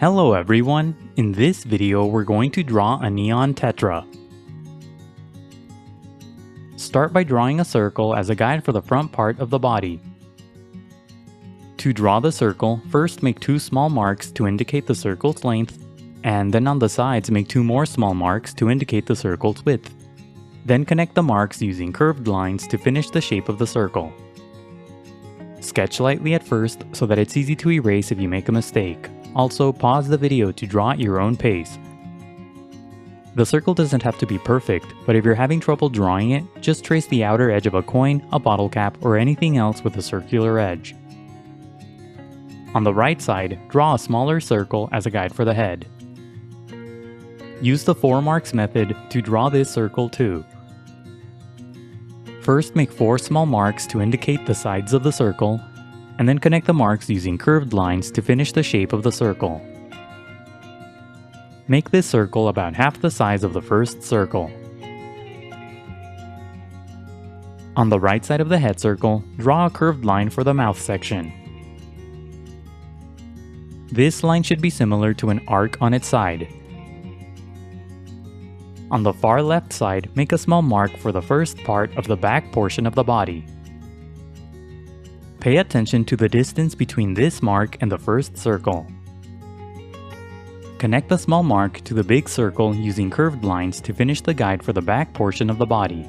Hello everyone, in this video we're going to draw a neon tetra. Start by drawing a circle as a guide for the front part of the body. To draw the circle, first make two small marks to indicate the circle's length, and then on the sides make two more small marks to indicate the circle's width. Then connect the marks using curved lines to finish the shape of the circle. Sketch lightly at first so that it's easy to erase if you make a mistake. Also, pause the video to draw at your own pace. The circle doesn't have to be perfect, but if you're having trouble drawing it, just trace the outer edge of a coin, a bottle cap, or anything else with a circular edge. On the right side, draw a smaller circle as a guide for the head. Use the 4 marks method to draw this circle too. First, make 4 small marks to indicate the sides of the circle, and then connect the marks using curved lines to finish the shape of the circle. Make this circle about half the size of the first circle. On the right side of the head circle, draw a curved line for the mouth section. This line should be similar to an arc on its side. On the far left side, make a small mark for the first part of the back portion of the body. Pay attention to the distance between this mark and the first circle. Connect the small mark to the big circle using curved lines to finish the guide for the back portion of the body.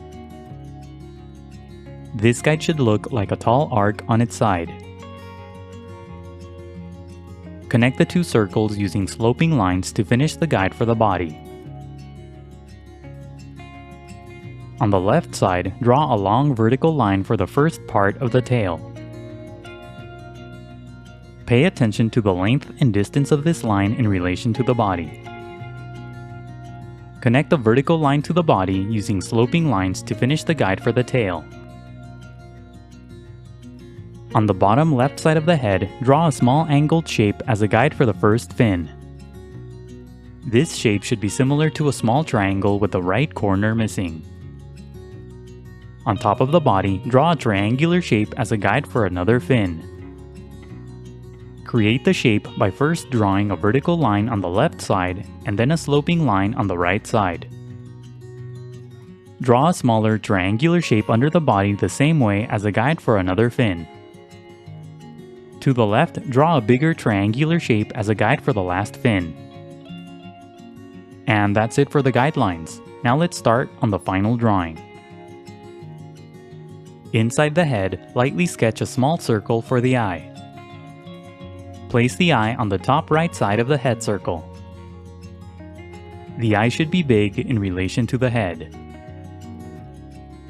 This guide should look like a tall arc on its side. Connect the 2 circles using sloping lines to finish the guide for the body. On the left side, draw a long vertical line for the first part of the tail. Pay attention to the length and distance of this line in relation to the body. Connect the vertical line to the body using sloping lines to finish the guide for the tail. On the bottom left side of the head, draw a small angled shape as a guide for the first fin. This shape should be similar to a small triangle with the right corner missing. On top of the body, draw a triangular shape as a guide for another fin. Create the shape by first drawing a vertical line on the left side and then a sloping line on the right side. Draw a smaller triangular shape under the body the same way as a guide for another fin. To the left, draw a bigger triangular shape as a guide for the last fin. And that's it for the guidelines. Now let's start on the final drawing. Inside the head, lightly sketch a small circle for the eye. Place the eye on the top right side of the head circle. The eye should be big in relation to the head.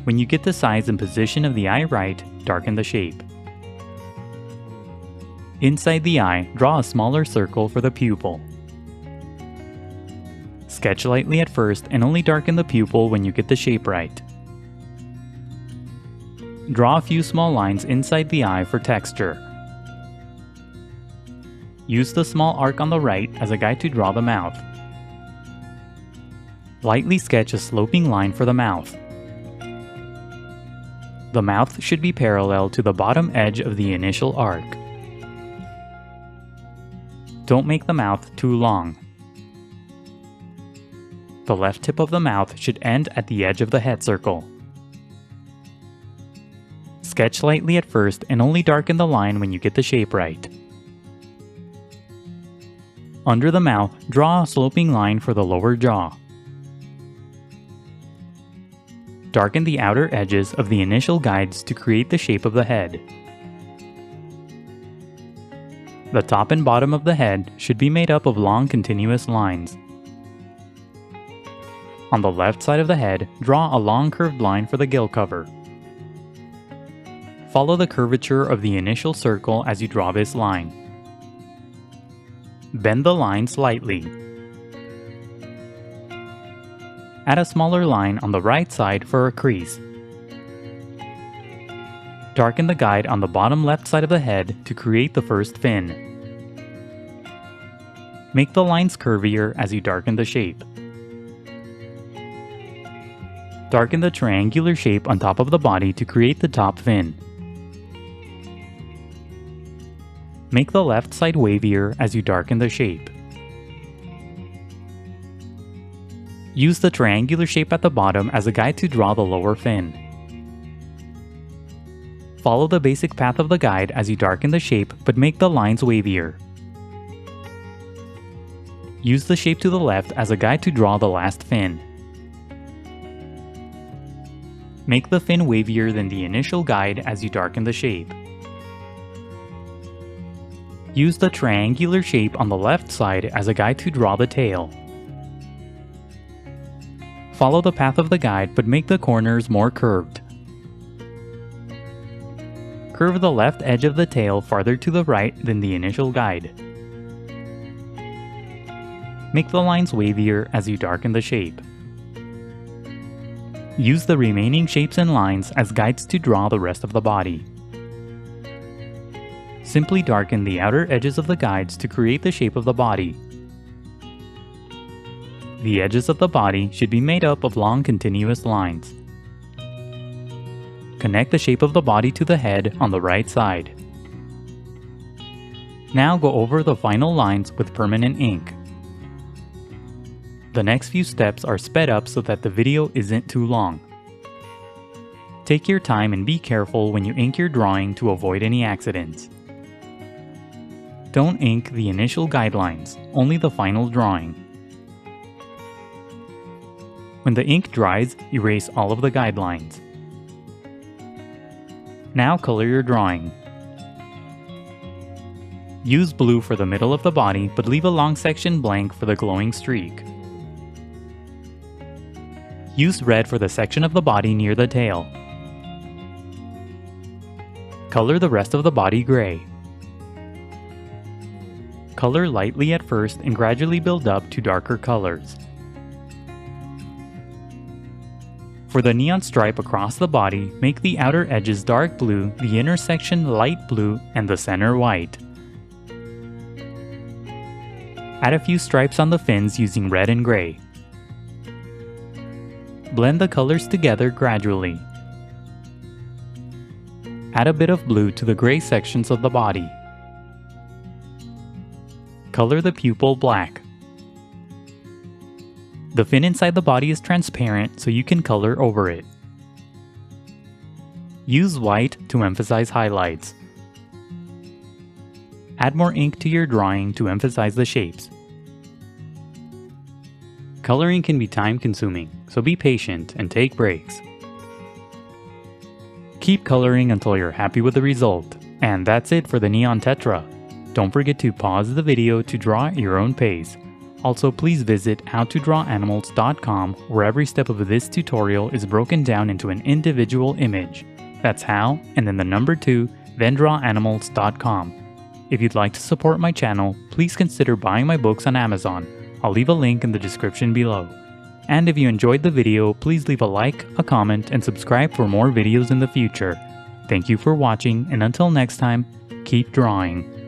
When you get the size and position of the eye right, darken the shape. Inside the eye, draw a smaller circle for the pupil. Sketch lightly at first and only darken the pupil when you get the shape right. Draw a few small lines inside the eye for texture. Use the small arc on the right as a guide to draw the mouth. Lightly sketch a sloping line for the mouth. The mouth should be parallel to the bottom edge of the initial arc. Don't make the mouth too long. The left tip of the mouth should end at the edge of the head circle. Sketch lightly at first and only darken the line when you get the shape right. Under the mouth, draw a sloping line for the lower jaw. Darken the outer edges of the initial guides to create the shape of the head. The top and bottom of the head should be made up of long continuous lines. On the left side of the head, draw a long curved line for the gill cover. Follow the curvature of the initial circle as you draw this line. Bend the line slightly. Add a smaller line on the right side for a crease. Darken the guide on the bottom left side of the head to create the first fin. Make the lines curvier as you darken the shape. Darken the triangular shape on top of the body to create the top fin. Make the left side wavier as you darken the shape. Use the triangular shape at the bottom as a guide to draw the lower fin. Follow the basic path of the guide as you darken the shape, but make the lines wavier. Use the shape to the left as a guide to draw the last fin. Make the fin wavier than the initial guide as you darken the shape. Use the triangular shape on the left side as a guide to draw the tail. Follow the path of the guide, but make the corners more curved. Curve the left edge of the tail farther to the right than the initial guide. Make the lines wavier as you darken the shape. Use the remaining shapes and lines as guides to draw the rest of the body. Simply darken the outer edges of the guides to create the shape of the body. The edges of the body should be made up of long continuous lines. Connect the shape of the body to the head on the right side. Now go over the final lines with permanent ink. The next few steps are sped up so that the video isn't too long. Take your time and be careful when you ink your drawing to avoid any accidents. Don't ink the initial guidelines, only the final drawing. When the ink dries, erase all of the guidelines. Now color your drawing. Use blue for the middle of the body, but leave a long section blank for the glowing streak. Use red for the section of the body near the tail. Color the rest of the body gray. Color lightly at first and gradually build up to darker colors. For the neon stripe across the body, make the outer edges dark blue, the inner section light blue, and the center white. Add a few stripes on the fins using red and gray. Blend the colors together gradually. Add a bit of blue to the gray sections of the body. Color the pupil black. The fin inside the body is transparent, so you can color over it. Use white to emphasize highlights. Add more ink to your drawing to emphasize the shapes. Coloring can be time-consuming, so be patient and take breaks. Keep coloring until you're happy with the result. And that's it for the Neon Tetra. Don't forget to pause the video to draw at your own pace. Also, please visit howtodrawanimals.com, where every step of this tutorial is broken down into an individual image. That's how, and then the number 2, then drawanimals.com. If you'd like to support my channel, please consider buying my books on Amazon. I'll leave a link in the description below. And if you enjoyed the video, please leave a like, a comment, and subscribe for more videos in the future. Thank you for watching, and until next time, keep drawing.